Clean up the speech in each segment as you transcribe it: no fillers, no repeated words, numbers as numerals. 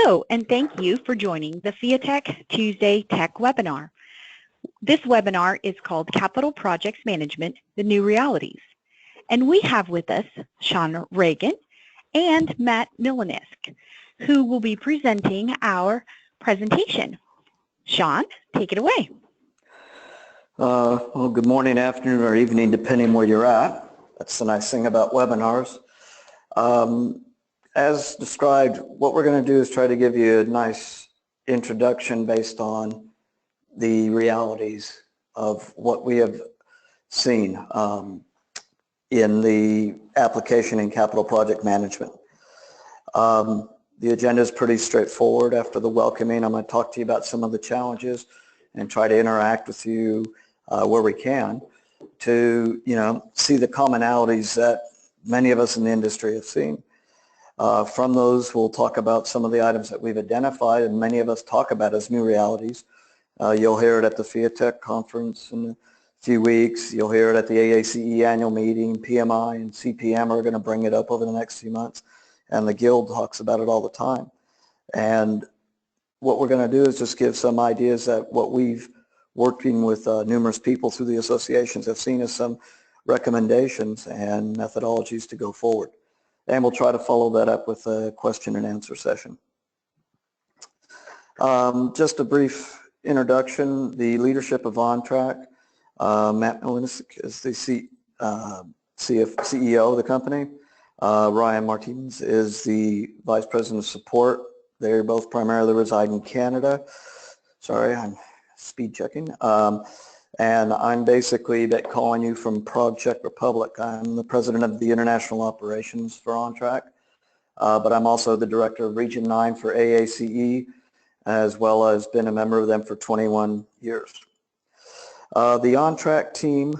Hello, and thank you for joining the FIATech Tuesday Tech webinar. This webinar is called Capital Projects Management, the New Realities. And we have with us Sean Regan and Matt Milinusic, who will be presenting our presentation. Sean, take it away. Well, good morning, afternoon, or evening, depending where you're at. That's the nice thing about webinars. As described, what we're going to do is try to give you a nice introduction based on the realities of what we have seen in the application in capital project management. The agenda is pretty straightforward. After the welcoming, I'm going to talk to you about some of the challenges and try to interact with you where we can to, see the commonalities that many of us in the industry have seen. From those, we'll talk about some of the items that we've identified and many of us talk about as new realities. You'll hear it at the FIATech conference in a few weeks. You'll hear it at the AACE annual meeting. PMI and CPM are going to bring it up over the next few months, and the Guild talks about it all the time. And what we're going to do is just give some ideas that what we've working with numerous people through the associations have seen as some recommendations and methodologies to go forward. And we'll try to follow that up with a question and answer session. Just a brief introduction, the leadership of OnTrack. Matt Milinusic is the CEO of the company. Ryan Martinez is the Vice President of Support. They both primarily reside in Canada. Sorry, I'm speed checking. And I'm basically calling you from Prague, Czech Republic. I'm the president of the international operations for OnTrack, but I'm also the director of Region 9 for AACE, as well as been a member of them for 21 years. The OnTrack team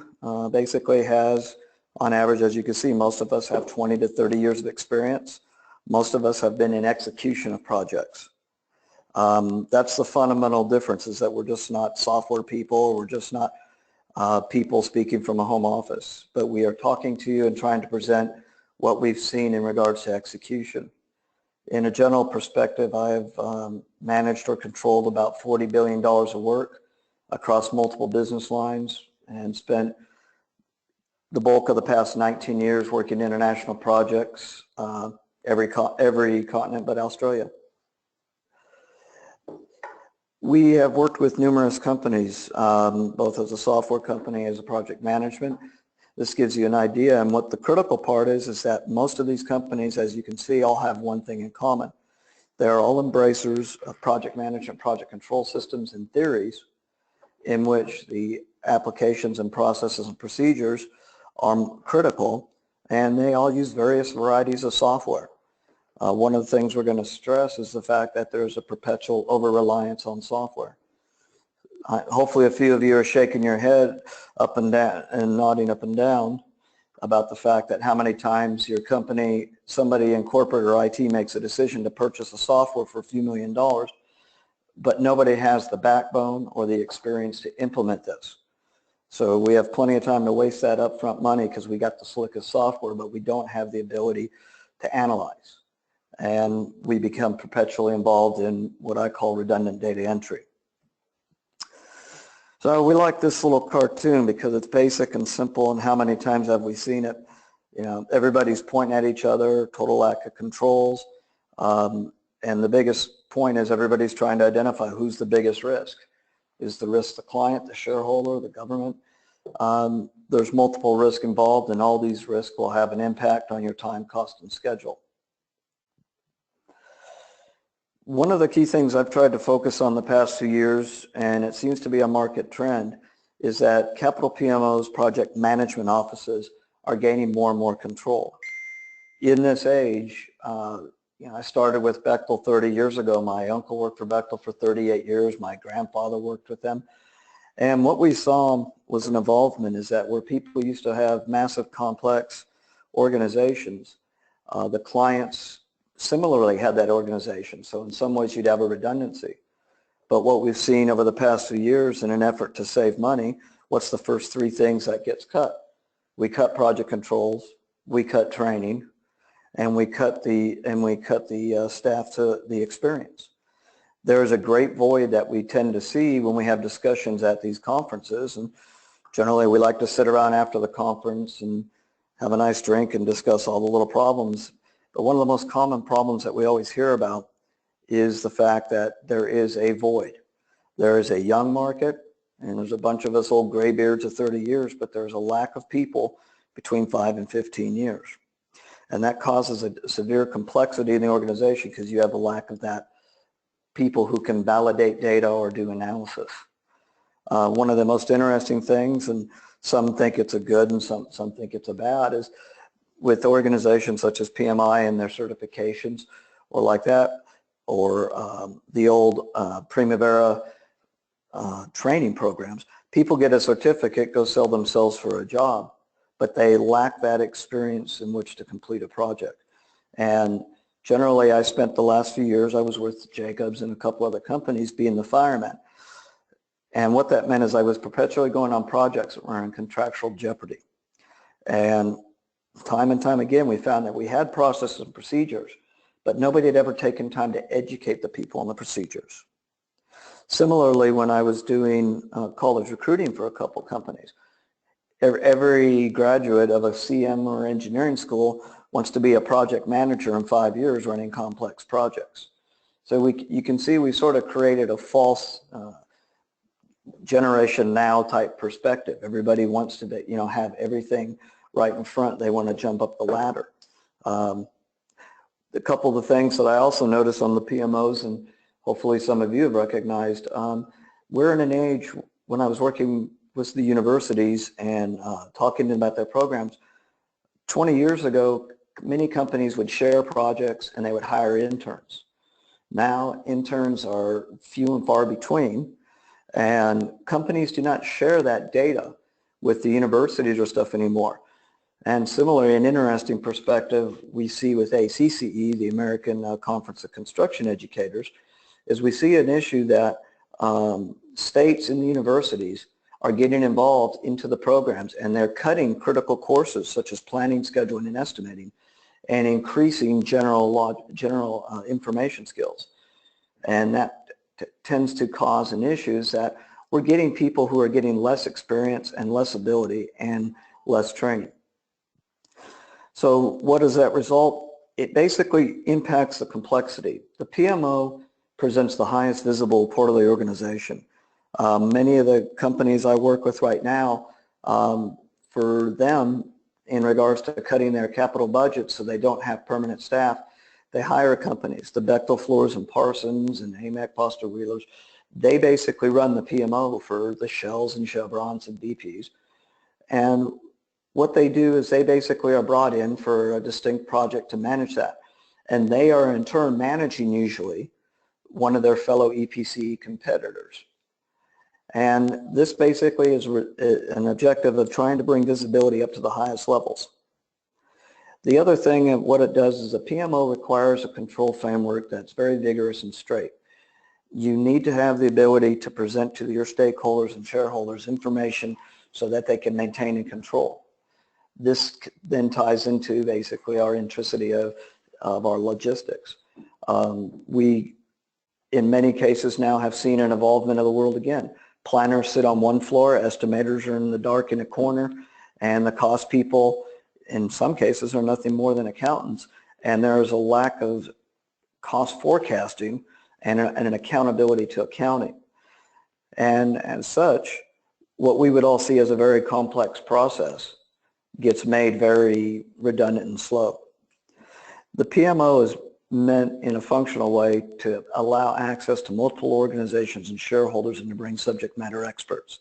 basically has, on average, as you can see, most of us have 20 to 30 years of experience. Most of us have been in execution of projects. That's the fundamental difference, is that we're just not software people. We're just not people speaking from a home office, but we are talking to you and trying to present what we've seen in regards to execution. In a general perspective, I have managed or controlled about $40 billion of work across multiple business lines and spent the bulk of the past 19 years working international projects, every continent but Australia. We have worked with numerous companies, both as a software company, as a project management. This gives you an idea, and what the critical part is that most of these companies, as you can see, all have one thing in common. They're all embracers of project management, project control systems and theories in which the applications and processes and procedures are critical, and they all use various varieties of software. One of the things we're going to stress is the fact that there's a perpetual over-reliance on software. Hopefully a few of you are shaking your head up and down and nodding up and down about the fact that how many times your company, somebody in corporate or IT makes a decision to purchase a software for a few $1 million, but nobody has the backbone or the experience to implement this. So we have plenty of time to waste that upfront money because we got the slickest software, but we don't have the ability to analyze. And we become perpetually involved in what I call redundant data entry. So we like this little cartoon because it's basic and simple, and how many times have we seen it? Everybody's pointing at each other, total lack of controls, and the biggest point is everybody's trying to identify who's the biggest risk. Is the risk the client, the shareholder, the government? There's multiple risks involved, and all these risks will have an impact on your time, cost, and schedule. One of the key things I've tried to focus on the past 2 years, and it seems to be a market trend, is that capital PMOs, project management offices, are gaining more and more control. In this age, I started with Bechtel 30 years ago. My uncle worked for Bechtel for 38 years. My grandfather worked with them. And what we saw was an involvement, is that where people used to have massive, complex organizations, the clients similarly had that organization. So in some ways you'd have a redundancy. But what we've seen over the past few years in an effort to save money, what's the first 3 things that gets cut? We cut project controls, we cut training, and we cut the staff to the experience. There is a great void that we tend to see when we have discussions at these conferences, and generally we like to sit around after the conference and have a nice drink and discuss all the little problems. But one of the most common problems that we always hear about is the fact that there is a void. There is a young market, and there's a bunch of us old graybeards of 30 years, but there's a lack of people between 5 and 15 years. And that causes a severe complexity in the organization because you have a lack of that people who can validate data or do analysis. One of the most interesting things, and some think it's a good and some think it's a bad, is with organizations such as PMI and their certifications or like that, or the old Primavera training programs, people get a certificate, go sell themselves for a job, but they lack that experience in which to complete a project. And generally, I spent the last few years, I was with Jacobs and a couple other companies being the fireman. And what that meant is I was perpetually going on projects that were in contractual jeopardy. And time and time again, we found that we had processes and procedures, but nobody had ever taken time to educate the people on the procedures. Similarly, when I was doing college recruiting for a couple companies, every graduate of a CM or engineering school wants to be a project manager in 5 years running complex projects. So you can see we sort of created a false generation now type perspective. Everybody wants to have everything right in front. They want to jump up the ladder. A couple of the things that I also noticed on the PMOs, and hopefully some of you have recognized, we're in an age when I was working with the universities and talking about their programs. 20 years ago, many companies would share projects and they would hire interns. Now, interns are few and far between, and companies do not share that data with the universities or stuff anymore. And similarly, an interesting perspective we see with ACCE, the American Conference of Construction Educators, is we see an issue that states and universities are getting involved into the programs, and they're cutting critical courses such as planning, scheduling, and estimating, and increasing general information skills. And that tends to cause an issue is that we're getting people who are getting less experience and less ability and less training. So what does that result? It basically impacts the complexity. The PMO presents the highest visible part of the organization. Many of the companies I work with right now, for them, in regards to cutting their capital budgets so they don't have permanent staff, they hire companies, the Bechtel Floors and Parsons and AMEC Foster Wheelers. They basically run the PMO for the Shells and Chevrons and BPs. And what they do is they basically are brought in for a distinct project to manage that. And they are in turn managing usually one of their fellow EPC competitors. And this basically is an objective of trying to bring visibility up to the highest levels. The other thing of what it does is a PMO requires a control framework that's very vigorous and straight. You need to have the ability to present to your stakeholders and shareholders information so that they can maintain and control. This then ties into basically our intricity of our logistics. We, in many cases now, have seen an evolvement of the world again. Planners sit on one floor, estimators are in the dark in a corner, and the cost people in some cases are nothing more than accountants. And there is a lack of cost forecasting and an accountability to accounting. And as such, what we would all see as a very complex process gets made very redundant and slow. The PMO is meant in a functional way to allow access to multiple organizations and shareholders and to bring subject matter experts.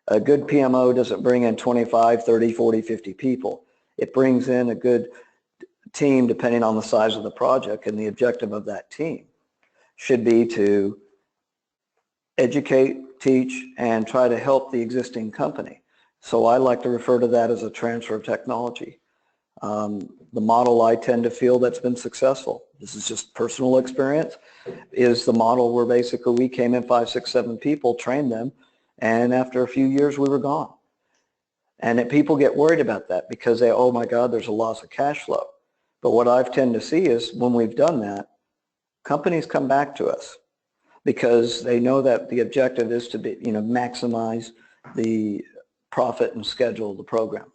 A good PMO doesn't bring in 25, 30, 40, 50 people. It brings in a good team depending on the size of the project, and the objective of that team should be to educate, teach, and try to help the existing company. So I like to refer to that as a transfer of technology. The model I tend to feel that's been successful, this is just personal experience, is the model where basically we came in 5, 6, 7 people, trained them, and after a few years we were gone. And that people get worried about that because they, oh my God, there's a loss of cash flow. But what I've tended to see is when we've done that, companies come back to us because they know that the objective is to be, maximize the profit and schedule of the program.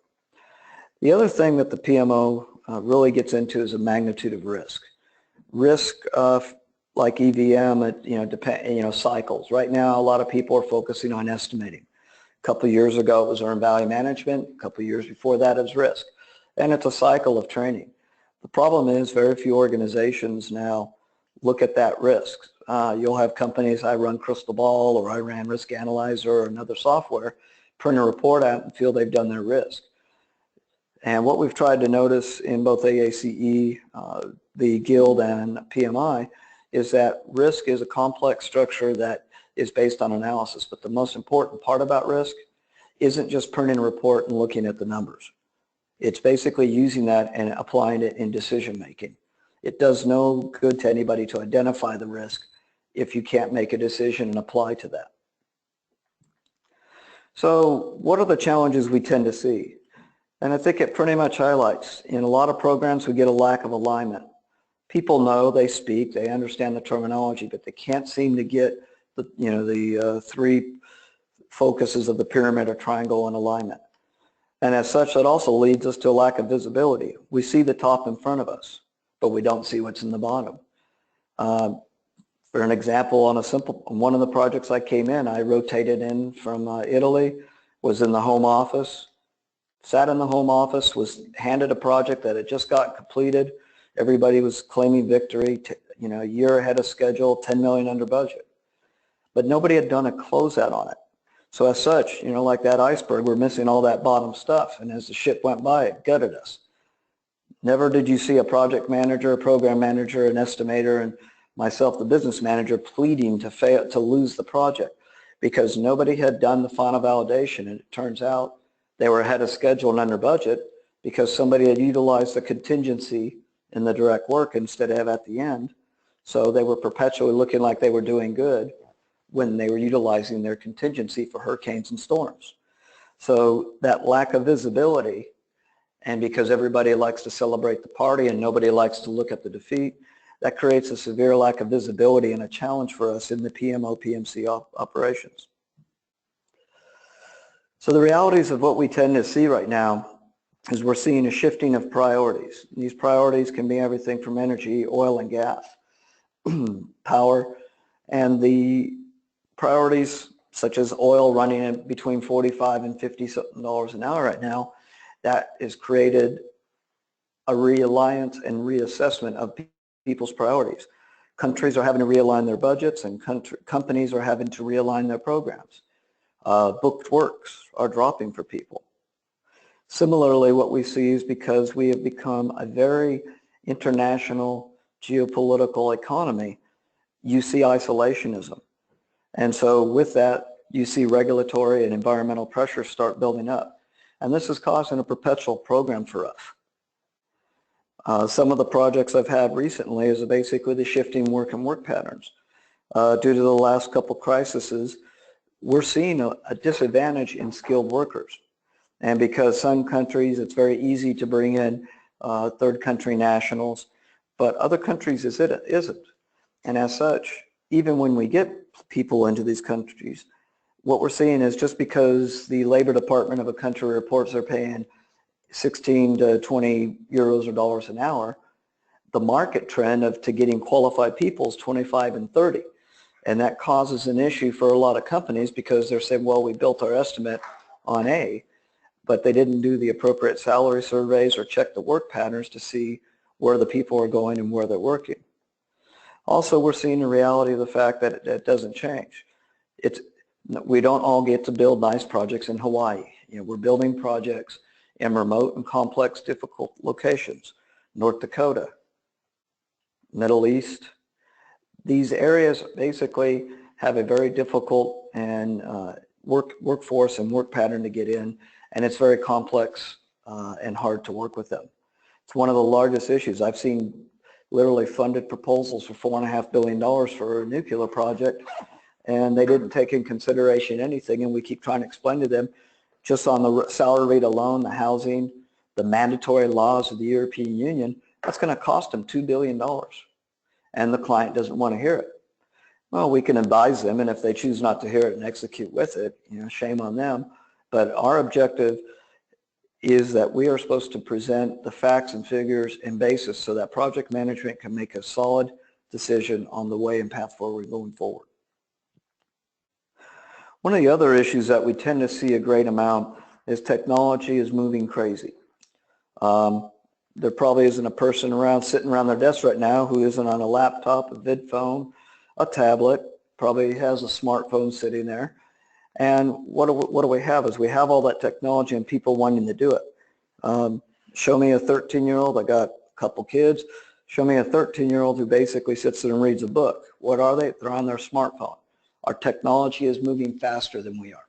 The other thing that the PMO really gets into is a magnitude of risk. Risk like EVM, cycles. Right now, a lot of people are focusing on estimating. A couple of years ago, it was earned value management. A couple of years before that, it was risk. And it's a cycle of training. The problem is very few organizations now look at that risk. You'll have companies, I run Crystal Ball or I ran Risk Analyzer or another software, print a report out and feel they've done their risk. And what we've tried to notice in both AACE, the Guild and PMI is that risk is a complex structure that is based on analysis. But the most important part about risk isn't just printing a report and looking at the numbers. It's basically using that and applying it in decision making. It does no good to anybody to identify the risk if you can't make a decision and apply to that. So what are the challenges we tend to see? And I think it pretty much highlights, in a lot of programs we get a lack of alignment. People know, they speak, they understand the terminology, but they can't seem to get the three focuses of the pyramid or triangle in alignment. And as such, that also leads us to a lack of visibility. We see the top in front of us, but we don't see what's in the bottom. For an example, on one of the projects I came in, I rotated in from Italy, was in the home office, sat in the home office, was handed a project that had just got completed. Everybody was claiming victory, a year ahead of schedule, 10 million under budget. But nobody had done a closeout on it. So as such, like that iceberg, we're missing all that bottom stuff. And as the ship went by, it gutted us. Never did you see a project manager, a program manager, an estimator, and myself, the business manager, pleading to lose the project because nobody had done the final validation. And it turns out they were ahead of schedule and under budget because somebody had utilized the contingency in the direct work instead of at the end. So they were perpetually looking like they were doing good when they were utilizing their contingency for hurricanes and storms. So that lack of visibility, and because everybody likes to celebrate the party and nobody likes to look at the defeat, that creates a severe lack of visibility and a challenge for us in the PMO, PMC operations. So the realities of what we tend to see right now is we're seeing a shifting of priorities. These priorities can be everything from energy, oil and gas, power, and the priorities such as oil running at between $45 and $50 an hour right now, that has created a realliance and reassessment of people's priorities. Countries are having to realign their budgets and companies are having to realign their programs. Booked works are dropping for people. Similarly, what we see is because we have become a very international geopolitical economy, you see isolationism. And so with that, you see regulatory and environmental pressures start building up. And this is causing a perpetual program for us. Some of the projects I've had recently is basically the shifting work and work patterns. Due to the last couple crises, we're seeing a disadvantage in skilled workers. And because some countries, it's very easy to bring in third country nationals, but other countries it isn't. And as such, even when we get people into these countries, what we're seeing is just because the labor department of a country reports they're paying 16 to 20 euros or dollars an hour, the market trend to getting qualified people is 25 and 30. And that causes an issue for a lot of companies because they're saying, well, we built our estimate on A, but they didn't do the appropriate salary surveys or check the work patterns to see where the people are going and where they're working. Also, we're seeing the reality of the fact that it doesn't change. We don't all get to build nice projects in Hawaii. We're building projects in remote and complex, difficult locations. North Dakota, Middle East. These areas basically have a very difficult and workforce and work pattern to get in, and it's very complex and hard to work with them. It's one of the largest issues. I've seen literally funded proposals for $4.5 billion for a nuclear project, and they didn't take in consideration anything, and we keep trying to explain to them just on the salary rate alone, the housing, the mandatory laws of the European Union, That's going to cost them $2 billion. And the client doesn't want to hear it. Well, we can advise them, and if they choose not to hear it and execute with it, shame on them. But our objective is that we are supposed to present the facts and figures and basis so that project management can make a solid decision on the way and path forward going forward. One of the other issues that we tend to see a great amount is technology is moving crazy. There probably isn't a person sitting around their desk right now who isn't on a laptop, a vid phone, a tablet, probably has a smartphone sitting there. And what do we have is we have all that technology and people wanting to do it. Show me a 13-year-old, I got a couple kids, show me a 13-year-old who basically sits there and reads a book. What are they? They're on their smartphone. Our technology is moving faster than we are.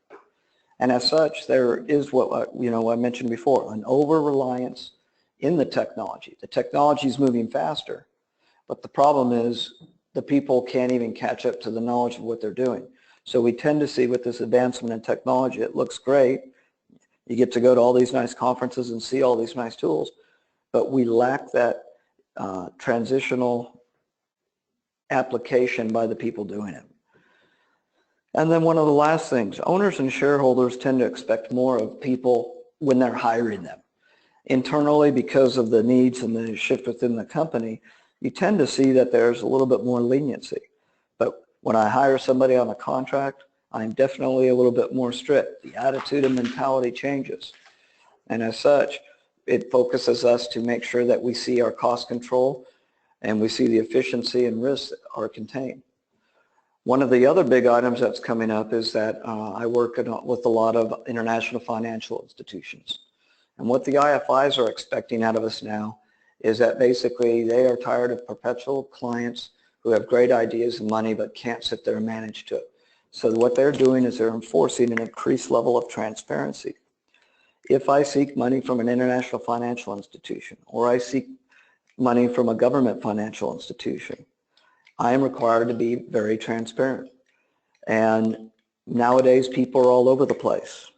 And as such, there is what I mentioned before, an over-reliance in the technology. The technology is moving faster, but the problem is the people can't even catch up to the knowledge of what they're doing. So we tend to see with this advancement in technology, it looks great. You get to go to all these nice conferences and see all these nice tools, but we lack that transitional application by the people doing it. And then one of the last things, owners and shareholders tend to expect more of people when they're hiring them. Internally, because of the needs and the shift within the company, you tend to see that there's a little bit more leniency. But when I hire somebody on a contract, I'm definitely a little bit more strict. The attitude and mentality changes. And as such, it focuses us to make sure that we see our cost control and we see the efficiency and risks are contained. One of the other big items that's coming up is that I work with a lot of international financial institutions. And what the IFIs are expecting out of us now is that basically they are tired of perpetual clients who have great ideas and money but can't sit there and manage to it. So what they're doing is they're enforcing an increased level of transparency. If I seek money from an international financial institution or I seek money from a government financial institution, I am required to be very transparent. And nowadays people are all over the place.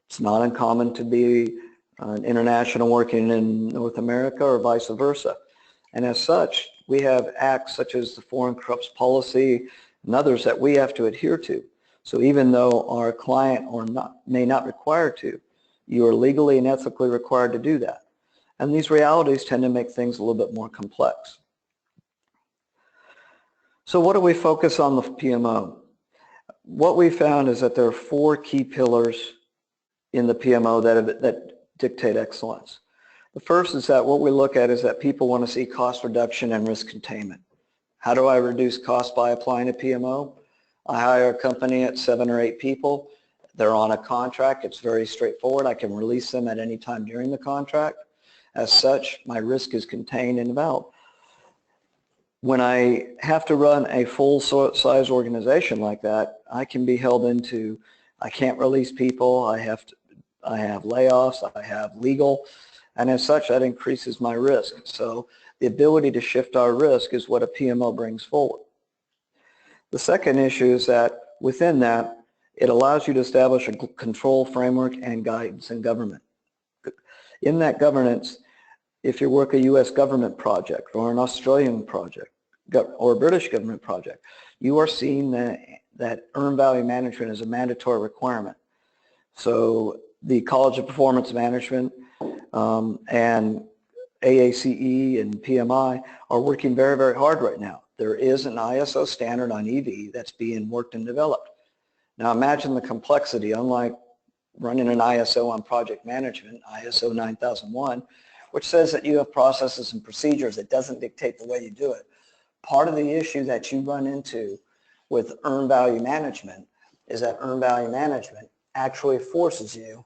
It's not uncommon to be an international working in North America or vice versa. And as such, we have acts such as the Foreign Corrupts Policy and others that we have to adhere to. So even though our client may not require to, you are legally and ethically required to do that. And these realities tend to make things a little bit more complex. So what do we focus on the PMO? What we found is that there are 4 key pillars in the PMO that dictate excellence. The first is that what we look at is that people want to see cost reduction and risk containment. How do I reduce cost by applying a PMO? I hire a company at 7 or 8 people. They're on a contract. It's very straightforward. I can release them at any time during the contract. As such, my risk is contained and developed. When I have to run a full-size organization like that, I can be held into, I can't release people, I have layoffs, I have legal, and as such, that increases my risk. So the ability to shift our risk is what a PMO brings forward. The second issue is that within that, it allows you to establish a control framework and guidance in government. In that governance, if you work a U.S. government project or an Australian project or a British government project, you are seeing that earned value management is a mandatory requirement. So the College of Performance Management and AACE and PMI are working very, very hard right now. There is an ISO standard on EV that's being worked and developed. Now imagine the complexity, unlike running an ISO on project management, ISO 9001, which says that you have processes and procedures. It doesn't dictate the way you do it. Part of the issue that you run into with earned value management is that earned value management actually forces you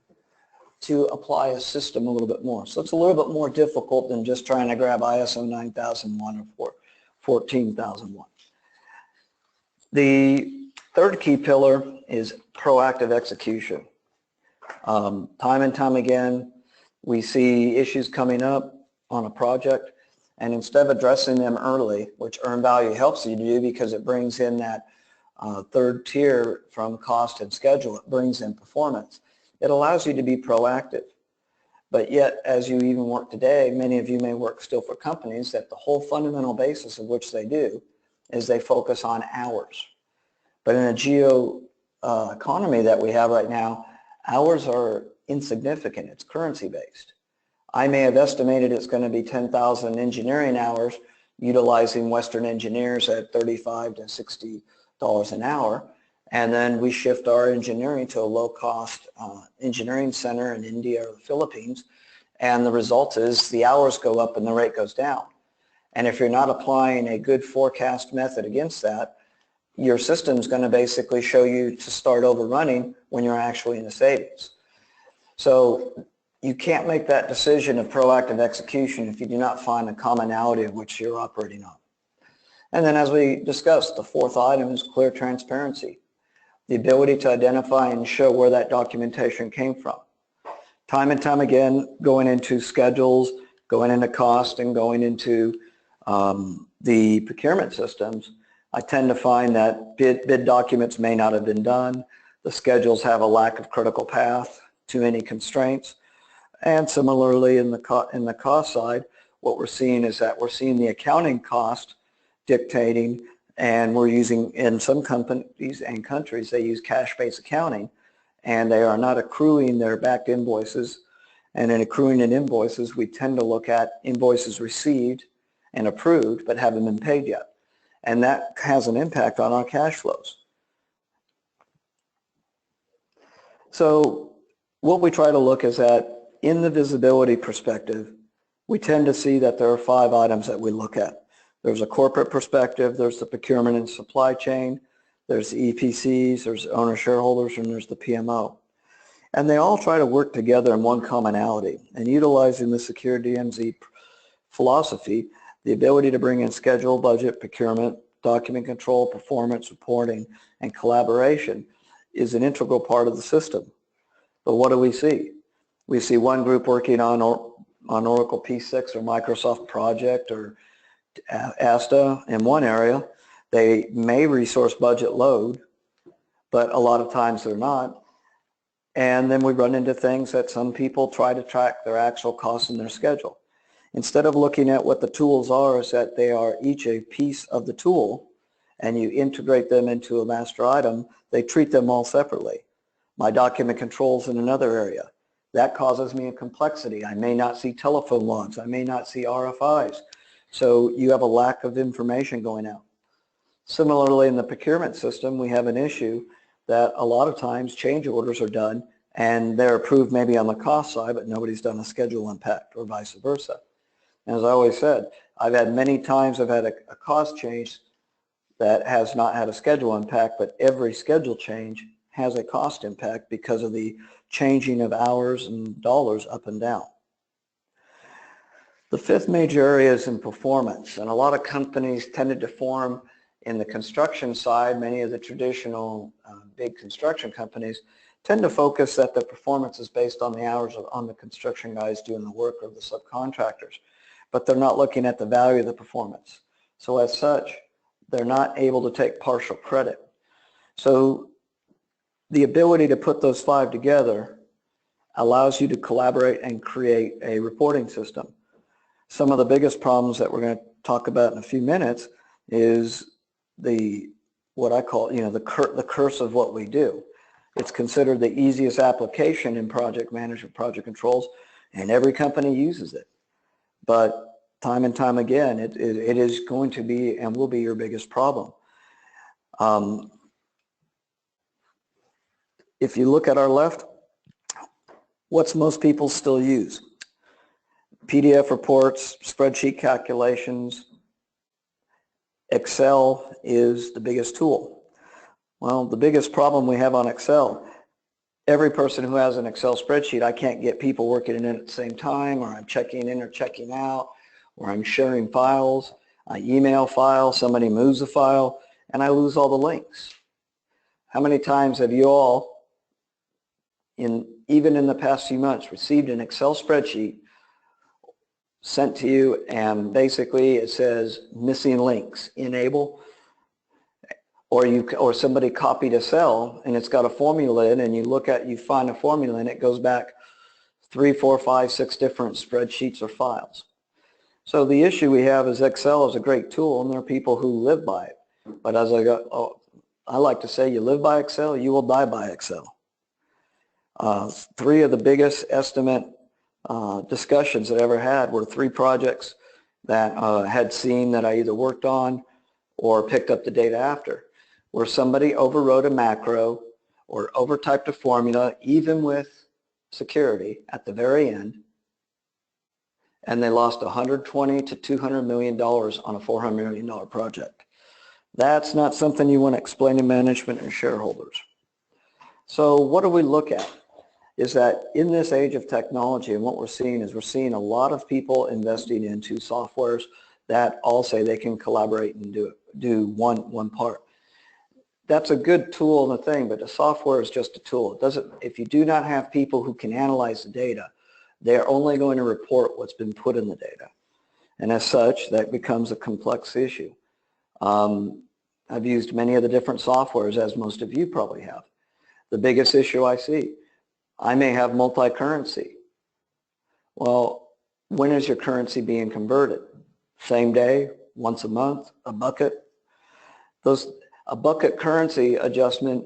to apply a system a little bit more. So it's a little bit more difficult than just trying to grab ISO 9001 or 14001. The third key pillar is proactive execution. Time and time again, we see issues coming up on a project, and instead of addressing them early, which earned value helps you to do because it brings in that third tier from cost and schedule, it brings in performance. It allows you to be proactive. But yet, as you even work today, many of you may work still for companies that the whole fundamental basis of which they do is they focus on hours. But in a economy that we have right now, hours are insignificant. It's currency based. I may have estimated it's going to be 10,000 engineering hours utilizing Western engineers at $35 to $60 an hour. And then we shift our engineering to a low-cost engineering center in India or the Philippines. And the result is the hours go up and the rate goes down. And if you're not applying a good forecast method against that, your system's going to basically show you to start overrunning when you're actually in the savings. So you can't make that decision of proactive execution if you do not find the commonality of which you're operating on. And then as we discussed, the fourth item is clear transparency. The ability to identify and show where that documentation came from. Time and time again, going into schedules, going into cost, and going into the procurement systems, I tend to find that bid documents may not have been done. The schedules have a lack of critical path, too many constraints. And similarly, in the cost side, what we're seeing is that we're seeing the accounting cost dictating, and we're using, in some companies and countries, they use cash-based accounting, and they are not accruing their backed invoices. And in accruing in invoices, we tend to look at invoices received and approved but haven't been paid yet. And that has an impact on our cash flows. So what we try to look is that in the visibility perspective, we tend to see that there are 5 items that we look at. There's a corporate perspective, there's the procurement and supply chain, there's the EPCs, there's owner shareholders, and there's the PMO. And they all try to work together in one commonality. And utilizing the Secure DMZ philosophy, the ability to bring in schedule, budget, procurement, document control, performance, reporting, and collaboration is an integral part of the system. But what do we see? We see one group working on Oracle P6 or Microsoft Project or ASTA in one area. They may resource budget load, but a lot of times they're not. And then we run into things that some people try to track their actual costs in their schedule. Instead of looking at what the tools are, is that they are each a piece of the tool, and you integrate them into a master item, they treat them all separately. My document controls in another area. That causes me a complexity. I may not see telephone logs. I may not see RFIs. So you have a lack of information going out. Similarly, in the procurement system, we have an issue that a lot of times change orders are done and they're approved maybe on the cost side, but nobody's done a schedule impact or vice versa. And as I always said, I've had many times I've had a cost change that has not had a schedule impact, but every schedule change has a cost impact because of the changing of hours and dollars up and down. The fifth major area is in performance, and a lot of companies tended to form in the construction side. Many of the traditional big construction companies tend to focus that the performance is based on the hours on the construction guys doing the work or the subcontractors, but they're not looking at the value of the performance. So as such, they're not able to take partial credit. So the ability to put those 5 together allows you to collaborate and create a reporting system. Some of the biggest problems that we're going to talk about in a few minutes is what I call, the curse of what we do. It's considered the easiest application in project management, project controls, and every company uses it. But time and time again, it is going to be and will be your biggest problem. If you look at our left, what's most people still use? PDF reports, spreadsheet calculations. Excel is the biggest tool. Well, the biggest problem we have on Excel, every person who has an Excel spreadsheet, I can't get people working in it at the same time, or I'm checking in or checking out, or I'm sharing files. I email files, somebody moves a file, and I lose all the links. How many times have you all, even in the past few months, received an Excel spreadsheet sent to you, and basically it says missing links, enable, or somebody copied a cell and it's got a formula in, and you find a formula and it goes back 3, 4, 5, 6 different spreadsheets or files. So the issue we have is Excel is a great tool, and there are people who live by it. But as I like to say, you live by Excel, you will die by Excel. 3 of the biggest estimate discussions that I ever had were 3 projects that had seen that I either worked on or picked up the data after, where somebody overwrote a macro or overtyped a formula, even with security at the very end, and they lost $120 to $200 million on a $400 million project. That's not something you want to explain to management and shareholders. So what do we look at? Is that in this age of technology, and what we're seeing is we're seeing a lot of people investing into softwares that all say they can collaborate and do one part. That's a good tool and a thing, but the software is just a tool. It doesn't, if you do not have people who can analyze the data, they're only going to report what's been put in the data. And as such, that becomes a complex issue. I've used many of the different softwares, as most of you probably have. The biggest issue I see, I may have multi-currency. Well, when is your currency being converted? Same day, once a month, a bucket? A bucket currency adjustment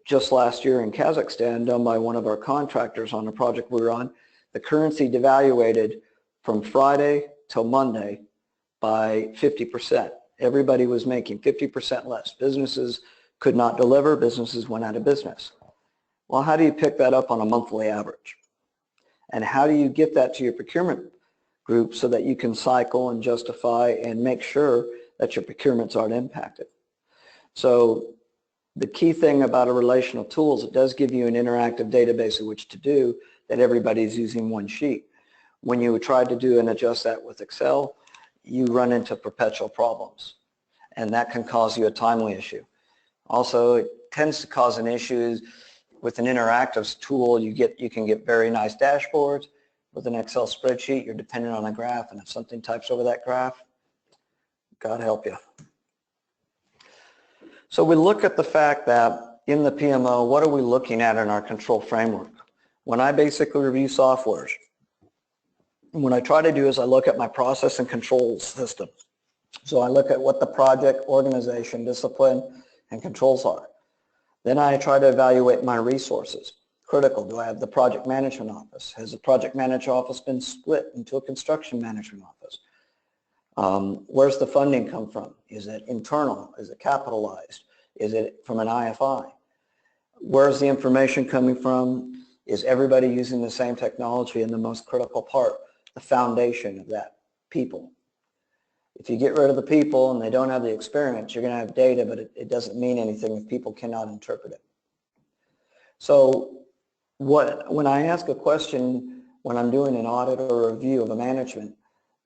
just last year in Kazakhstan, done by one of our contractors on a project we were on, the currency devaluated from Friday till Monday by 50%. Everybody was making 50% less. Businesses could not deliver. Businesses went out of business. Well, how do you pick that up on a monthly average? And how do you get that to your procurement group so that you can cycle and justify and make sure that your procurements aren't impacted? So the key thing about a relational tool is it does give you an interactive database in which to do that everybody's using one sheet. When you try to do and adjust that with Excel, you run into perpetual problems, and that can cause you a timely issue. Also, it tends to cause an issue with an interactive tool. You can get very nice dashboards. With an Excel spreadsheet, you're dependent on a graph, and if something types over that graph, God help you. So we look at the fact that in the PMO, what are we looking at in our control framework? When I basically review softwares, what I try to do is I look at my process and control system. So I look at what the project, organization, discipline, and controls are. Then I try to evaluate my resources. Critical, do I have the project management office? Has the project management office been split into a construction management office? Where's the funding come from? Is it internal? Is it capitalized? Is it from an IFI? Where's the information coming from? Is everybody using the same technology? And the most critical part, the foundation of that, people. If you get rid of the people and they don't have the experience, you're going to have data, but it doesn't mean anything if people cannot interpret it. So when I ask a question when I'm doing an audit or a review of a management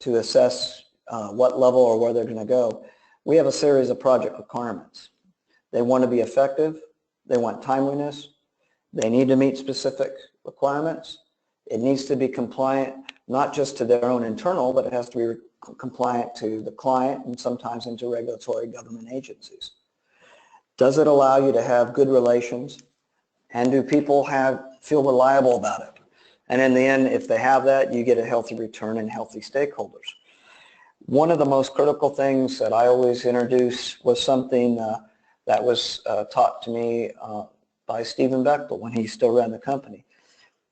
to assess what level or where they're going to go, we have a series of project requirements. They want to be effective. They want timeliness. They need to meet specific requirements. It needs to be compliant, not just to their own internal, but it has to be compliant to the client and sometimes into regulatory government agencies. Does it allow you to have good relations? And do people feel reliable about it? And in the end, if they have that, you get a healthy return and healthy stakeholders. One of the most critical things that I always introduce was something that was taught to me by Stephen Bechtel when he still ran the company.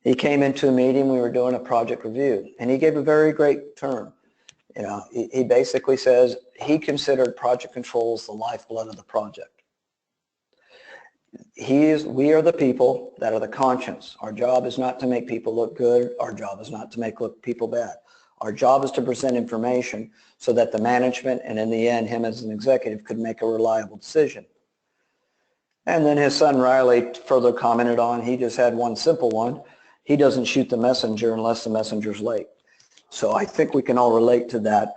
He came into a meeting, we were doing a project review, and he gave a very great term. You know, he basically says he considered project controls the lifeblood of the project. We are the people that are the conscience. Our job is not to make people look good. Our job is not to make people bad. Our job is to present information so that the management and in the end, him as an executive could make a reliable decision. And then his son Riley further commented on, he just had one simple one. He doesn't shoot the messenger unless the messenger's late. So I think we can all relate to that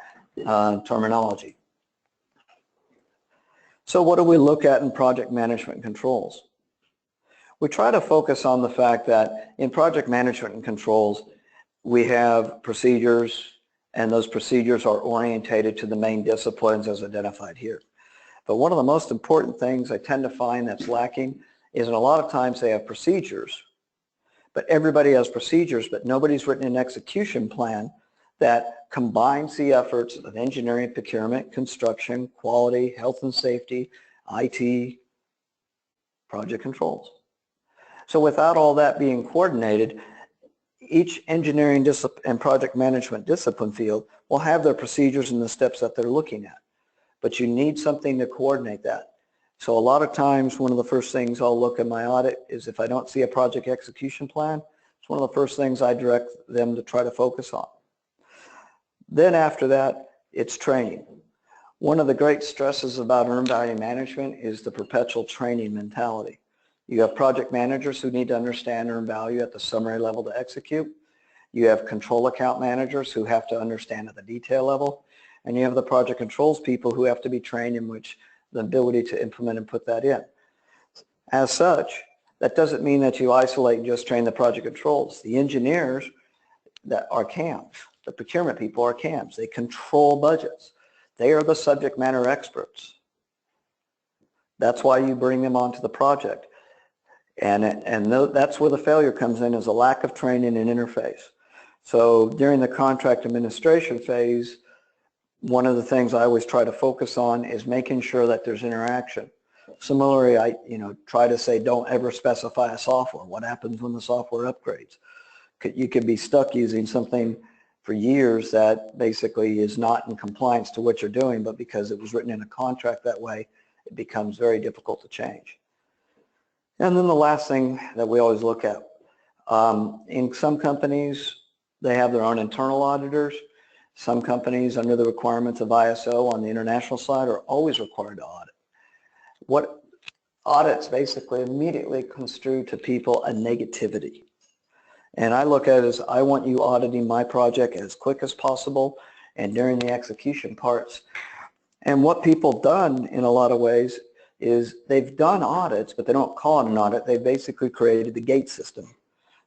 terminology. So what do we look at in project management controls? We try to focus on the fact that in project management and controls, we have procedures, and those procedures are orientated to the main disciplines as identified here. But one of the most important things I tend to find that's lacking is in a lot of times they have procedures, But everybody has procedures, but nobody's written an execution plan that combines the efforts of engineering, procurement, construction, quality, health and safety, IT, project controls. So without all that being coordinated, each engineering and project management discipline field will have their procedures and the steps that they're looking at. But you need something to coordinate that. So a lot of times, one of the first things I'll look at my audit is if I don't see a project execution plan, it's one of the first things I direct them to try to focus on. Then after that, it's training. One of the great stresses about earned value management is the perpetual training mentality. You have project managers who need to understand earned value at the summary level to execute. You have control account managers who have to understand at the detail level. And you have the project controls people who have to be trained in which the ability to implement and put that in. As such, that doesn't mean that you isolate and just train the project controls. The engineers that are CAMs, the procurement people are CAMs. They control budgets. They are the subject matter experts. That's why you bring them onto the project. And that's where the failure comes in, is a lack of training and interface. So during the contract administration phase, one of the things I always try to focus on is making sure that there's interaction. Similarly, I try to say don't ever specify a software. What happens when the software upgrades? You could be stuck using something for years that basically is not in compliance to what you're doing, but because it was written in a contract that way, it becomes very difficult to change. And then the last thing that we always look at, in some companies, they have their own internal auditors. Some companies, under the requirements of ISO on the international side, are always required to audit. What audits basically immediately construe to people a negativity. And I look at it as, I want you auditing my project as quick as possible and during the execution parts. And what people done in a lot of ways is they've done audits, but they don't call it an audit. They've basically created the gate system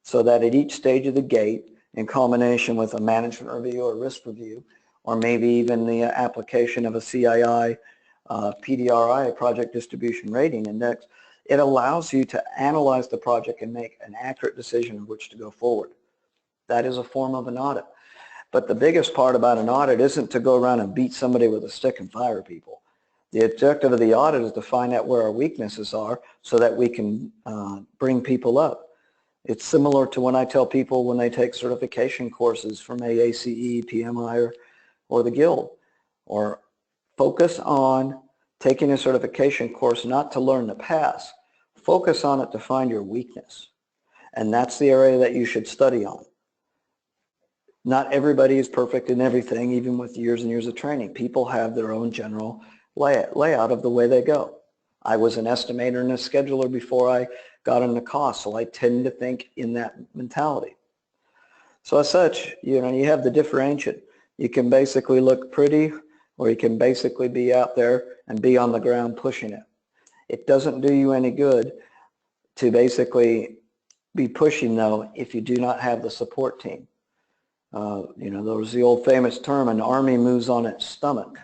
so that at each stage of the gate, in combination with a management review or risk review, or maybe even the application of a CII, PDRI, Project Distribution Rating Index, it allows you to analyze the project and make an accurate decision of which to go forward. That is a form of an audit. But the biggest part about an audit isn't to go around and beat somebody with a stick and fire people. The objective of the audit is to find out where our weaknesses are so that we can bring people up. It's similar to when I tell people when they take certification courses from AACE, PMI, or the Guild, or focus on taking a certification course not to learn to pass. Focus on it to find your weakness. And that's the area that you should study on. Not everybody is perfect in everything, even with years and years of training. People have their own general layout of the way they go. I was an estimator and a scheduler before I got into cost, so I tend to think in that mentality. So as such, you have the differentiation. You can basically look pretty, or you can basically be out there and be on the ground pushing it. It doesn't do you any good to basically be pushing, though, if you do not have the support team. There was the old famous term, an army moves on its stomach.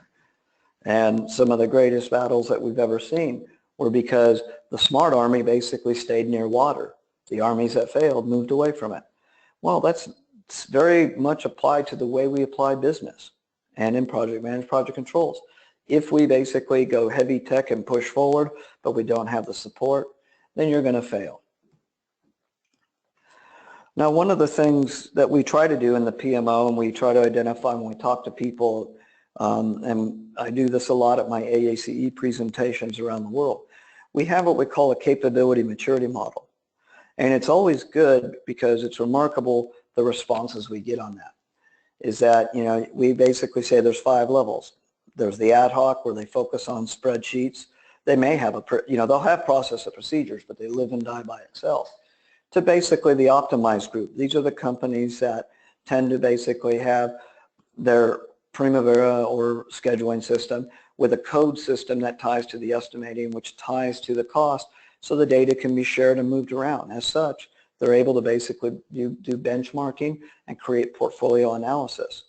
And some of the greatest battles that we've ever seen were because the smart army basically stayed near water. The armies that failed moved away from it. Well, that's very much applied to the way we apply business and in project management, project controls. If we basically go heavy tech and push forward, but we don't have the support, then you're going to fail. Now, one of the things that we try to do in the PMO, and we try to identify when we talk to people, and I do this a lot at my AACE presentations around the world, we have what we call a capability maturity model. And it's always good because it's remarkable the responses we get on that. Is that, we basically say there's 5 levels. There's the ad hoc where they focus on spreadsheets. They may have they'll have process and procedures, but they live and die by Excel. To basically the optimized group. These are the companies that tend to basically have their Primavera or scheduling system with a code system that ties to the estimating, which ties to the cost, so the data can be shared and moved around. As such, they're able to basically do benchmarking and create portfolio analysis.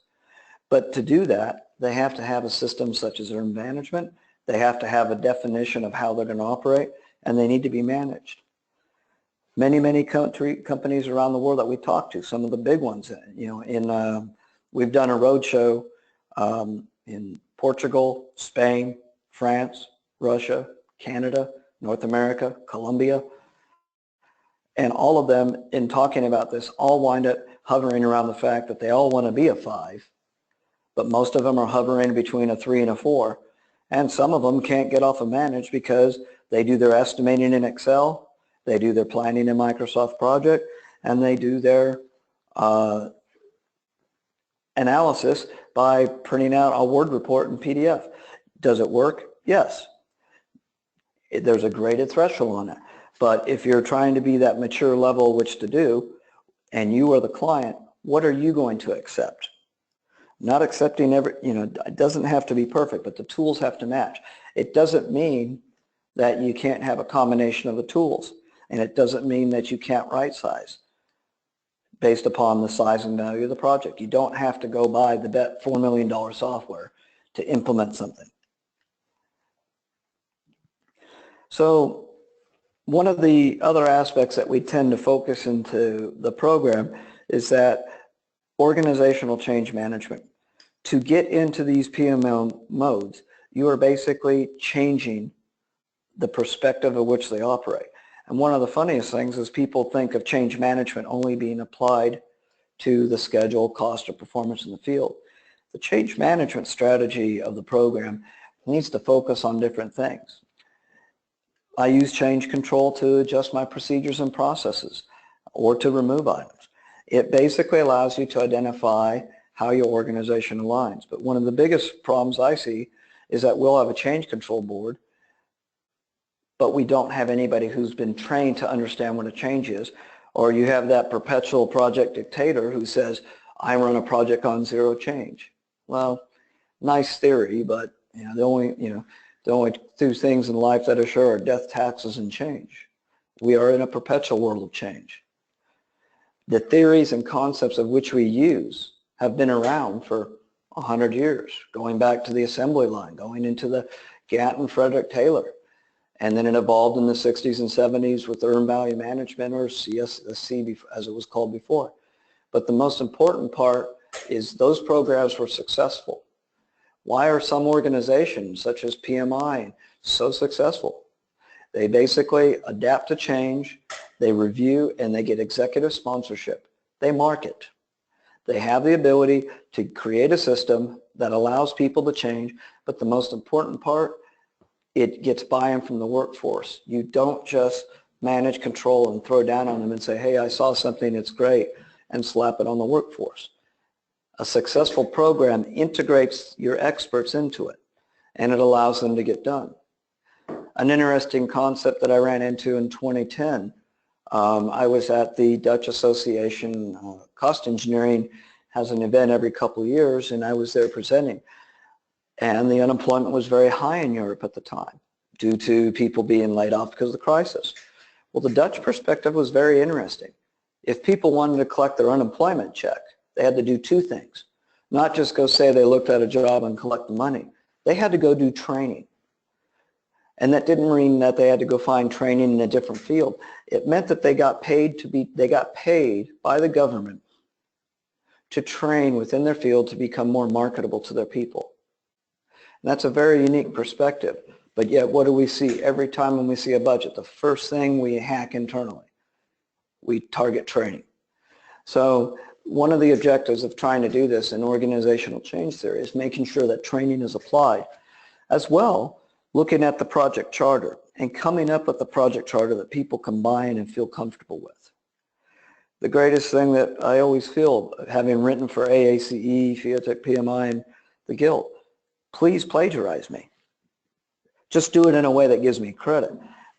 But to do that, they have to have a system such as earned management. They have to have a definition of how they're going to operate, and they need to be managed. many companies around the world that we talk to, some of the big ones, we've done a roadshow in Portugal, Spain, France, Russia, Canada, North America, Colombia, and all of them, in talking about this, all wind up hovering around the fact that they all want to be a 5, but most of them are hovering between a 3 and a 4, and some of them can't get off of manage because they do their estimating in Excel, they do their planning in Microsoft Project, and they do their analysis by printing out a Word report in PDF. Does it work? Yes. There's a graded threshold on it. But if you're trying to be that mature level which to do, and you are the client, what are you going to accept? Not accepting it doesn't have to be perfect, but the tools have to match. It doesn't mean that you can't have a combination of the tools, and it doesn't mean that you can't right size based upon the size and value of the project. You don't have to go buy the $4 million software to implement something. So one of the other aspects that we tend to focus into the program is that organizational change management. To get into these PMO modes, you are basically changing the perspective of which they operate. And one of the funniest things is people think of change management only being applied to the schedule, cost, or performance in the field. The change management strategy of the program needs to focus on different things. I use change control to adjust my procedures and processes or to remove items. It basically allows you to identify how your organization aligns. But one of the biggest problems I see is that we'll have a change control board, but we don't have anybody who's been trained to understand what a change is. Or you have that perpetual project dictator who says, I run a project on zero change. Well, nice theory, but the only two things in life that are sure are death, taxes, and change. We are in a perpetual world of change. The theories and concepts of which we use have been around for 100 years, going back to the assembly line, going into the Gantt and Frederick Taylor. And then it evolved in the 60s and 70s with earned value management, or CSC as it was called before. But the most important part is those programs were successful. Why are some organizations such as PMI so successful? They basically adapt to change, they review, and they get executive sponsorship. They market. They have the ability to create a system that allows people to change, but the most important part, it gets buy-in from the workforce. You don't just manage, control, and throw down on them and say, hey, I saw something, it's great, and slap it on the workforce. A successful program integrates your experts into it, and it allows them to get done. An interesting concept that I ran into in 2010, I was at the Dutch Association, Cost Engineering has an event every couple of years, and I was there presenting. And the unemployment was very high in Europe at the time due to people being laid off because of the crisis. Well, the Dutch perspective was very interesting. If people wanted to collect their unemployment check, they had to do two things. Not just go say they looked at a job and collect the money. They had to go do training. And that didn't mean that they had to go find training in a different field. It meant that they got paid by the government to train within their field to become more marketable to their people. And that's a very unique perspective. But yet, what do we see every time when we see a budget? The first thing we hack internally, we target training. So one of the objectives of trying to do this in organizational change theory is making sure that training is applied. As well, looking at the project charter and coming up with a project charter that people can buy in and feel comfortable with. The greatest thing that I always feel, having written for AACE, FIATEC, PMI, and the Guild, please plagiarize me. Just do it in a way that gives me credit.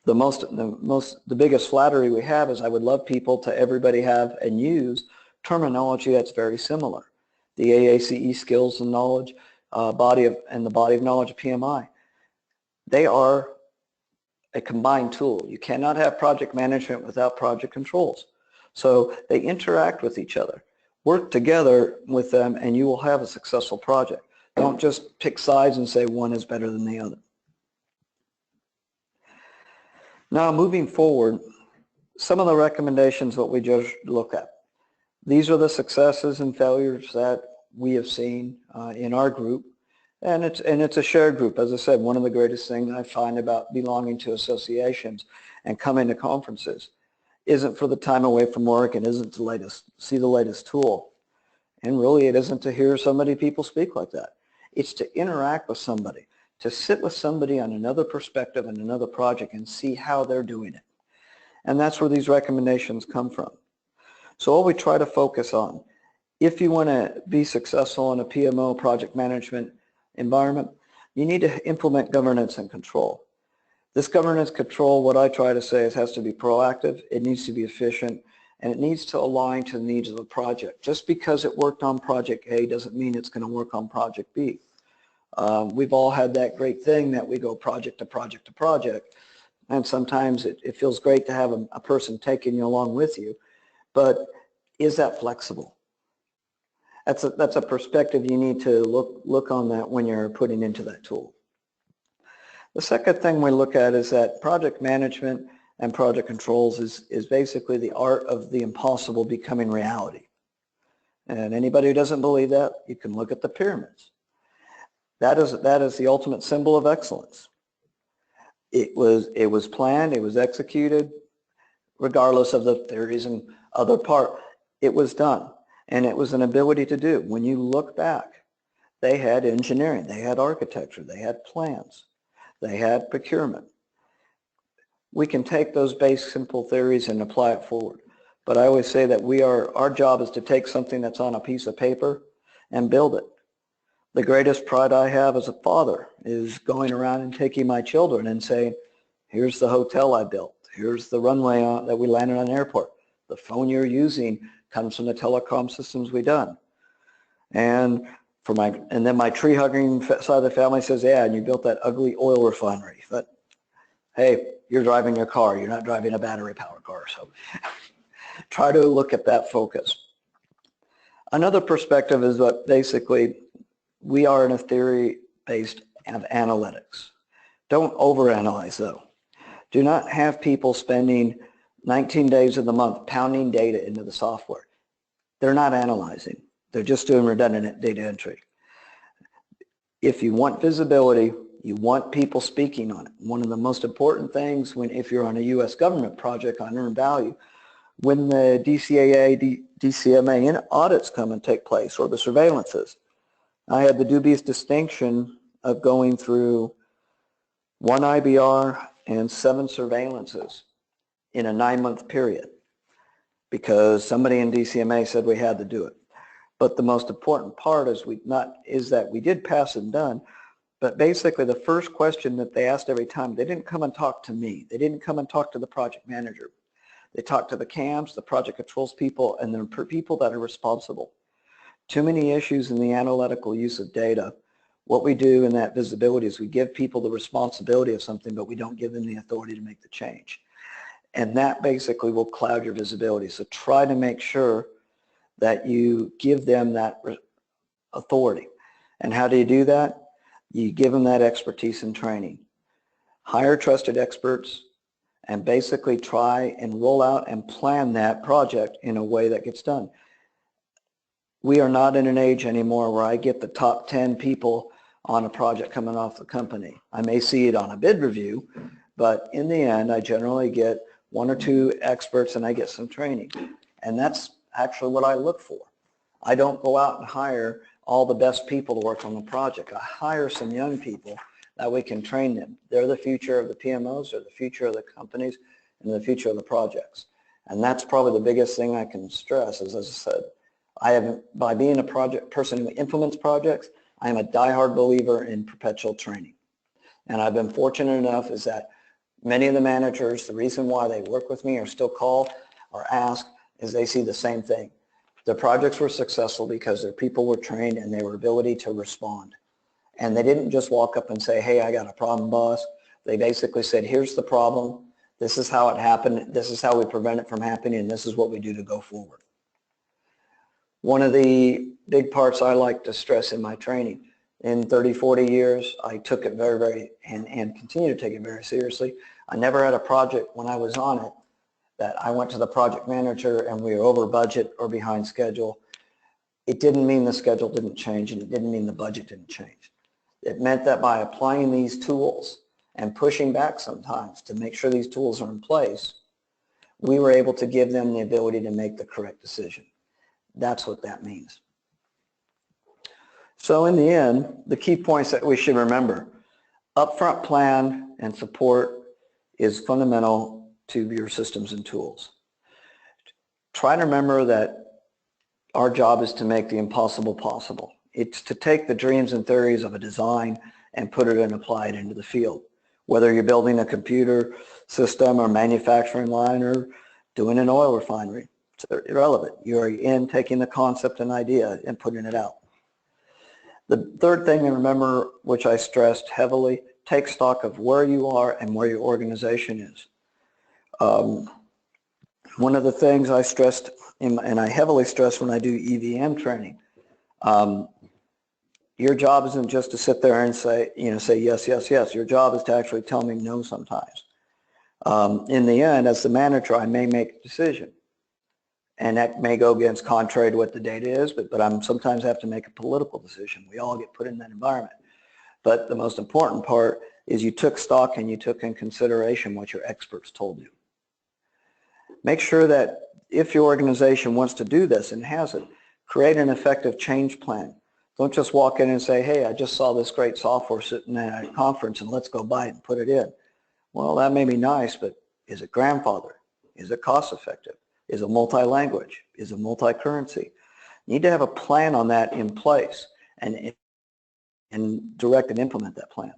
The biggest flattery we have is I would love people to everybody have and use terminology that's very similar. The AACE skills and knowledge, the body of knowledge of PMI. They are a combined tool. You cannot have project management without project controls. So they interact with each other. Work together with them and you will have a successful project. Don't just pick sides and say one is better than the other. Now moving forward, some of the recommendations that we just look at. These are the successes and failures that we have seen in our group, and it's a shared group. As I said, one of the greatest things I find about belonging to associations and coming to conferences isn't for the time away from work and isn't to see the latest tool. And really it isn't to hear so many people speak like that. It's to interact with somebody, to sit with somebody on another perspective and another project and see how they're doing it. And that's where these recommendations come from. So what we try to focus on, if you want to be successful in a PMO project management environment, you need to implement governance and control. This governance control, what I try to say is has to be proactive, it needs to be efficient, and it needs to align to the needs of the project. Just because it worked on project A doesn't mean it's going to work on project B. We've all had that great thing that we go project to project to project, and sometimes it feels great to have a person taking you along with you, but is that flexible? That's a perspective you need to look on that when you're putting into that tool. The second thing we look at is that project management and project controls is basically the art of the impossible becoming reality. And anybody who doesn't believe that, you can look at the pyramids. That is the ultimate symbol of excellence. It was planned, it was executed, regardless of the theories and other part, it was done. And it was an ability to do. When you look back, they had engineering, they had architecture, they had plans, they had procurement. We can take those base simple theories and apply it forward. But I always say that our job is to take something that's on a piece of paper and build it. The greatest pride I have as a father is going around and taking my children and saying, here's the hotel I built, here's the runway that we landed on an airport. The phone you're using comes from the telecom systems we done. And then my tree hugging side of the family says, yeah, and you built that ugly oil refinery. But hey, you're driving your car, you're not driving a battery powered car. So try to look at that focus. Another perspective is that basically we are in a theory based of analytics. Don't overanalyze though. Do not have people spending 19 days of the month pounding data into the software. They're not analyzing. They're just doing redundant data entry. If you want visibility, you want people speaking on it. One of the most important things if you're on a U.S. government project on earned value, when the DCAA, DCMA and audits come and take place, or the surveillances, I had the dubious distinction of going through 1 IBR and 7 surveillances in a 9-month period because somebody in DCMA said we had to do it. But the most important part is that we did pass and done, but basically the first question that they asked every time, they didn't come and talk to me. They didn't come and talk to the project manager. They talked to the CAMs, the project controls people, and the people that are responsible. Too many issues in the analytical use of data. What we do in that visibility is we give people the responsibility of something, but we don't give them the authority to make the change. And that basically will cloud your visibility. So try to make sure that you give them that authority. And how do you do that? You give them that expertise and training. Hire trusted experts and basically try and roll out and plan that project in a way that gets done. We are not in an age anymore where I get the top 10 people on a project coming off the company. I may see it on a bid review, but in the end, I generally get 1 or 2 experts and I get some training. And that's actually what I look for. I don't go out and hire all the best people to work on the project. I hire some young people that we can train them. They're the future of the PMOs, they're the future of the companies, and the future of the projects. And that's probably the biggest thing I can stress is, as I said, by being a project person who implements projects, I am a diehard believer in perpetual training. And I've been fortunate enough is that many of the managers, the reason why they work with me or still call or ask is they see the same thing. The projects were successful because their people were trained and their ability to respond. And they didn't just walk up and say, hey, I got a problem, boss. They basically said, here's the problem. This is how it happened. This is how we prevent it from happening. And this is what we do to go forward. One of the big parts I like to stress in my training, in 30, 40 years, I took it and continue to take it very seriously. I never had a project when I was on it that I went to the project manager and we were over budget or behind schedule, it didn't mean the schedule didn't change, and it didn't mean the budget didn't change. It meant that by applying these tools and pushing back sometimes to make sure these tools are in place, we were able to give them the ability to make the correct decision. That's what that means. So in the end, the key points that we should remember: upfront plan and support is fundamental to your systems and tools. Try to remember that our job is to make the impossible possible. It's to take the dreams and theories of a design and put it and apply it into the field. Whether you're building a computer system or manufacturing line or doing an oil refinery, it's irrelevant. You're in taking the concept and idea and putting it out. The third thing to remember, which I stressed heavily, take stock of where you are and where your organization is. One of the things I stressed, and I heavily stress when I do EVM training, your job isn't just to sit there and say yes, yes, yes. Your job is to actually tell me no sometimes. In the end, as the manager, I may make a decision, and that may go against contrary to what the data is, but I'm sometimes have to make a political decision. We all get put in that environment. But the most important part is you took stock and you took in consideration what your experts told you. Make sure that if your organization wants to do this and has it, create an effective change plan. Don't just walk in and say, hey, I just saw this great software sitting at a conference and let's go buy it and put it in. Well, that may be nice, but is it grandfather? Is it cost effective? Is it multi-language? Is it multi-currency? You need to have a plan on that in place and direct and implement that plan.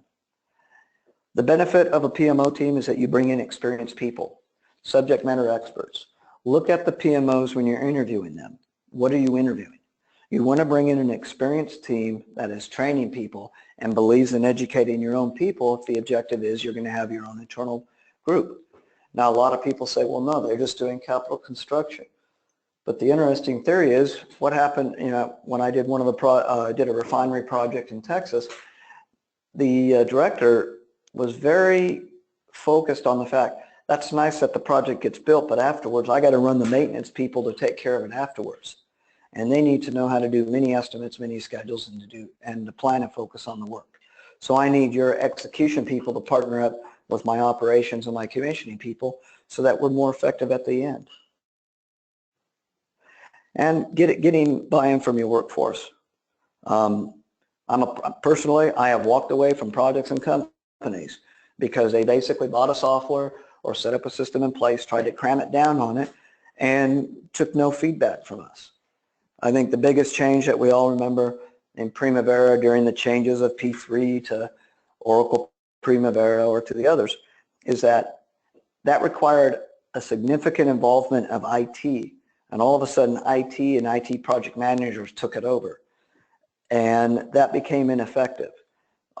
The benefit of a PMO team is that you bring in experienced people, subject matter experts. Look at the PMOs when you're interviewing them. What are you interviewing? You want to bring in an experienced team that is training people and believes in educating your own people if the objective is you're going to have your own internal group. Now, a lot of people say, well, no, they're just doing capital construction. But the interesting theory is what happened, when I did did a refinery project in Texas, the director was very focused on the fact that's nice that the project gets built, but afterwards I got to run the maintenance people to take care of it afterwards. And they need to know how to do mini estimates, mini schedules, and to plan and focus on the work. So I need your execution people to partner up with my operations and my commissioning people so that we're more effective at the end. And getting buy-in from your workforce. Personally, I have walked away from projects and companies because they basically bought a software or set up a system in place, tried to cram it down on it, and took no feedback from us. I think the biggest change that we all remember in Primavera during the changes of P3 to Oracle Primavera or to the others is that required a significant involvement of IT, and all of a sudden IT and IT project managers took it over, and that became ineffective.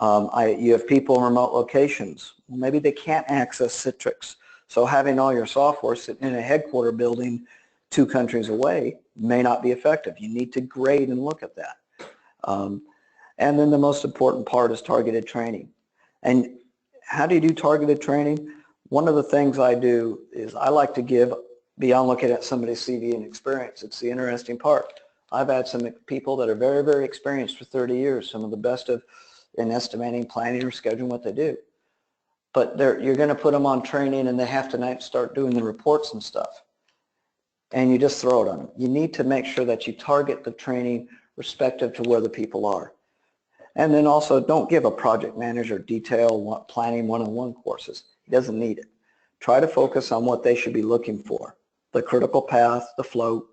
You have people in remote locations. Maybe they can't access Citrix, so having all your software sitting in a headquarter building 2 countries away may not be effective. You need to grade and look at that. And then the most important part is targeted training. And how do you do targeted training? One of the things I do is I like to give, beyond looking at somebody's CV and experience, it's the interesting part. I've had some people that are very, very experienced for 30 years, some of the best in estimating, planning, or scheduling what they do. But you're going to put them on training and they have to start doing the reports and stuff. And you just throw it on them. You need to make sure that you target the training respective to where the people are. And then also don't give a project manager detailed planning one-on-one courses. He doesn't need it. Try to focus on what they should be looking for. The critical path, the float,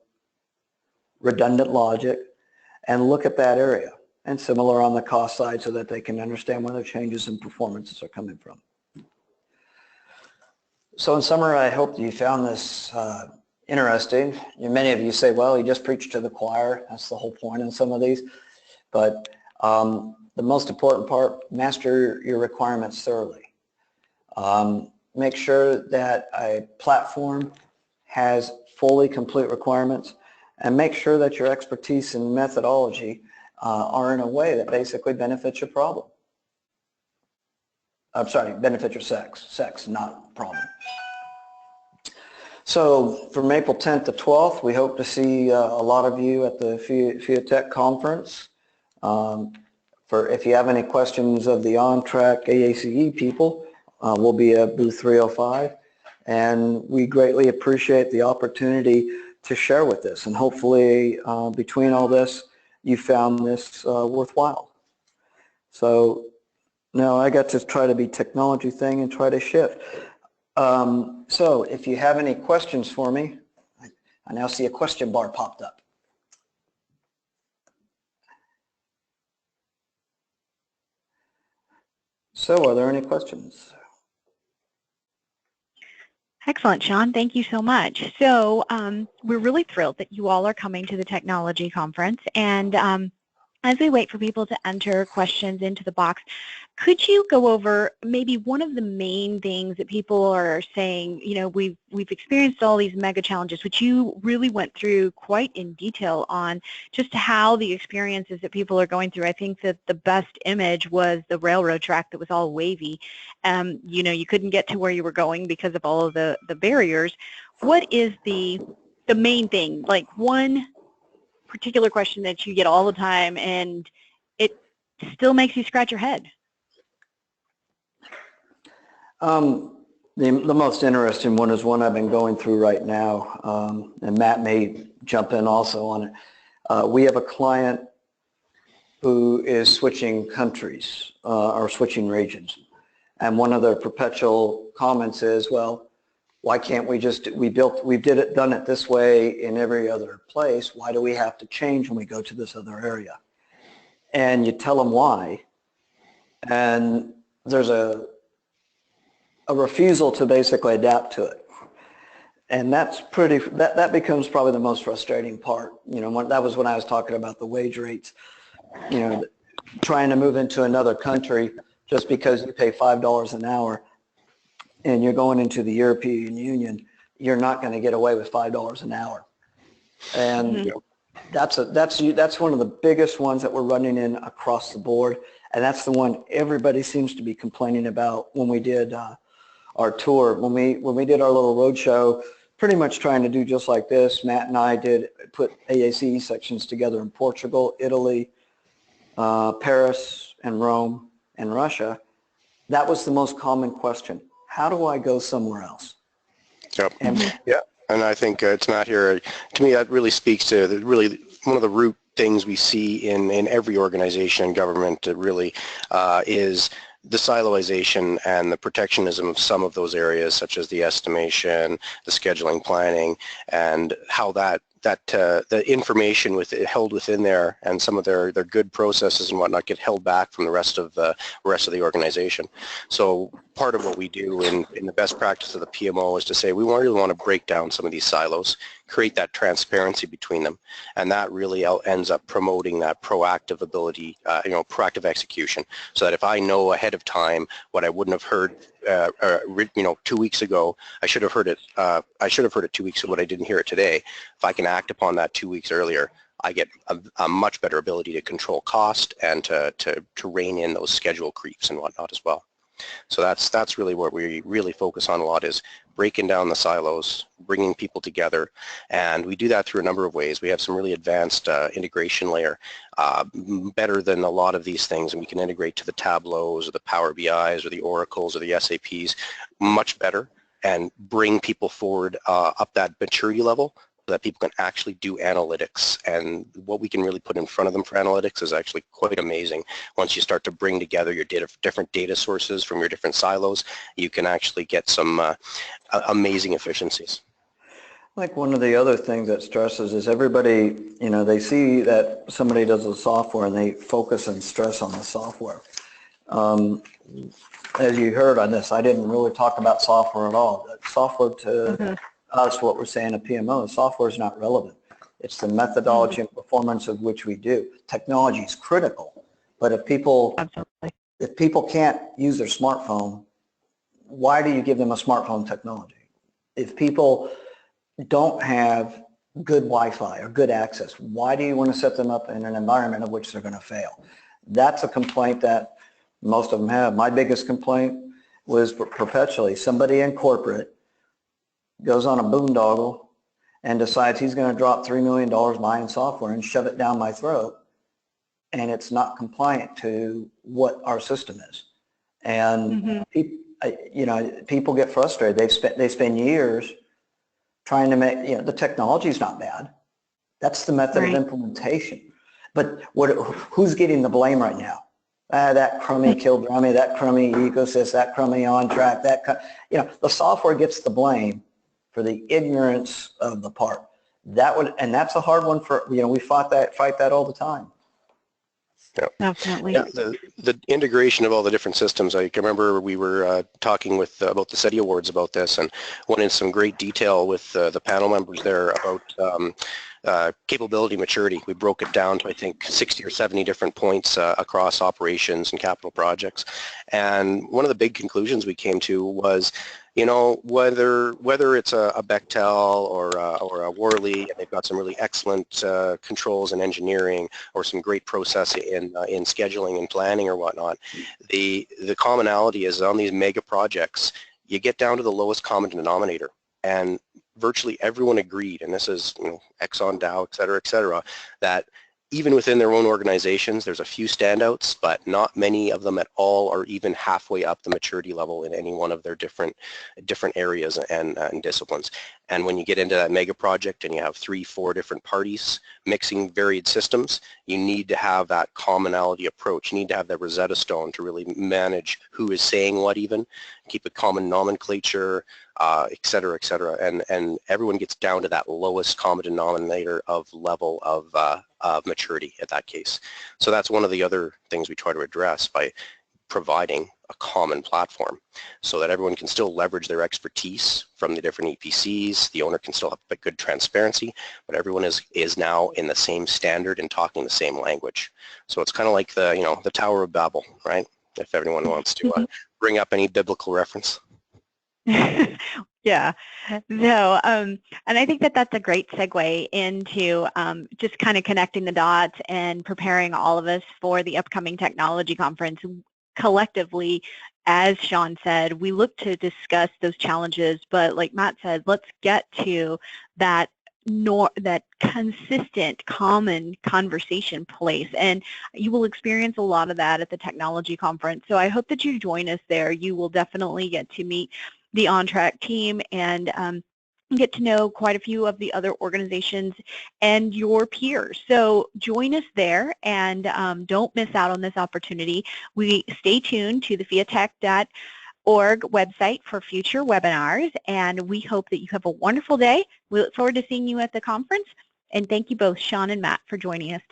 redundant logic, and look at that area. And similar on the cost side so that they can understand where the changes in performances are coming from. So in summary, I hope that you found this interesting. Many of you say, well, you just preached to the choir. That's the whole point in some of these. But the most important part, master your requirements thoroughly. Make sure that a platform has fully complete requirements, and make sure that your expertise and methodology are in a way that basically benefits your problem. I'm sorry, benefits your sex, not problem. So from April 10th to 12th, we hope to see a lot of you at the FIATech conference. If you have any questions of the OnTrack AACE people, we'll be at booth 305. And we greatly appreciate the opportunity to share with this. And hopefully between all this, you found this worthwhile. So now I got to try to be technology thing and try to shift. So if you have any questions for me, I now see a question bar popped up. So are there any questions? Excellent, Sean. Thank you so much. So we're really thrilled that you all are coming to the technology conference. And as we wait for people to enter questions into the box, could you go over maybe one of the main things that people are saying, you know, we've experienced all these mega challenges, which you really went through quite in detail on just how the experiences that people are going through. I think that the best image was the railroad track that was all wavy. You know, you couldn't get to where you were going because of all of the barriers. What is the main thing, like one particular question that you get all the time and it still makes you scratch your head? The most interesting one is one I've been going through right now, and Matt may jump in also on it. We have a client who is switching countries or switching regions, and one of their perpetual comments is, well, why can't we just, done it this way in every other place, why do we have to change when we go to this other area? And you tell them why, and there's a refusal to basically adapt to it. And that's that becomes probably the most frustrating part. You know, that was when I was talking about the wage rates, you know, trying to move into another country just because you pay $5 an hour and you're going into the European Union, you're not going to get away with $5 an hour. And that's one of the biggest ones that we're running in across the board. And that's the one everybody seems to be complaining about when we did our tour. When we did our little road show, pretty much trying to do just like this, Matt and I put AACE sections together in Portugal, Italy, Paris, and Rome, and Russia. That was the most common question. How do I go somewhere else? Yep. Yeah, and I think it's Matt here. To me, that really speaks to really one of the root things we see in every organization and government. That really is the siloization and the protectionism of some of those areas, such as the estimation, the scheduling, planning, and how the information held within there and some of their good processes and whatnot get held back from the rest of the organization. So part of what we do in the best practice of the PMO is to say we really want to break down some of these silos, create that transparency between them, and that really ends up promoting that proactive ability, proactive execution, so that if I know ahead of time what I wouldn't have heard 2 weeks ago, I should have heard it 2 weeks ago, but I didn't hear it today. If I can act upon that 2 weeks earlier, I get a much better ability to control cost and to rein in those schedule creeps and whatnot as well. So that's really what we really focus on a lot, is breaking down the silos, bringing people together, and we do that through a number of ways. We have some really advanced integration layer, better than a lot of these things, and we can integrate to the Tableaus or the Power BIs or the Oracles or the SAPs much better, and bring people forward up that maturity level, so that people can actually do analytics. And what we can really put in front of them for analytics is actually quite amazing. Once you start to bring together your different data sources from your different silos, you can actually get some amazing efficiencies. Like one of the other things that stresses is everybody, they see that somebody does the software and they focus and stress on the software. As you heard on this, I didn't really talk about software at all. Software to us, what we're saying at PMO, software is not relevant. It's the methodology and performance of which we do. Technology is critical, but if people can't use their smartphone, why do you give them a smartphone technology? If people don't have good Wi-Fi or good access, why do you want to set them up in an environment of which they're going to fail? That's a complaint that most of them have. My biggest complaint was perpetually somebody in corporate goes on a boondoggle and decides he's going to drop $3 million buying software and shove it down my throat, and it's not compliant to what our system is. And people get frustrated. They spend years trying to make, the technology's not bad. That's the method of implementation. But who's getting the blame right now? That crummy Kildrummy, that crummy Ecosys, that crummy OnTrack, the software gets the blame for the ignorance of the part. And that's a hard one for, we fight that all the time. Yeah. Definitely. Yeah, the integration of all the different systems. I can remember we were talking with about the SETI Awards about this, and went in some great detail with the panel members there about capability maturity. We broke it down to, I think, 60 or 70 different points across operations and capital projects. And one of the big conclusions we came to was, whether it's a Bechtel or a Worley, and they've got some really excellent controls and engineering, or some great process in scheduling and planning or whatnot, the commonality is on these mega projects, you get down to the lowest common denominator. And virtually everyone agreed, and this is Exxon, Dow, et cetera, that even within their own organizations, there's a few standouts, but not many of them at all are even halfway up the maturity level in any one of their different areas and disciplines. And when you get into that mega project and you have 3-4 different parties mixing varied systems, you need to have that commonality approach. You need to have that Rosetta Stone to really manage who is saying what, even keep a common nomenclature, et cetera, and everyone gets down to that lowest common denominator of level of maturity at that case. So that's one of the other things we try to address by providing a common platform, so that everyone can still leverage their expertise from the different EPCs. The owner can still have a good transparency, but everyone is now in the same standard and talking the same language. So it's kind of like the Tower of Babel, right? If everyone wants to bring up any biblical reference. Yeah, so, and I think that that's a great segue into just kind of connecting the dots and preparing all of us for the upcoming technology conference. Collectively, as Sean said, we look to discuss those challenges, but like Matt said, let's get to that consistent, common conversation place, and you will experience a lot of that at the technology conference. So I hope that you join us there. You will definitely get to meet the OnTrack team and get to know quite a few of the other organizations and your peers. So join us there, and don't miss out on this opportunity. Stay tuned to the fiatech.org website for future webinars, and we hope that you have a wonderful day. We look forward to seeing you at the conference, and thank you both, Sean and Matt, for joining us today.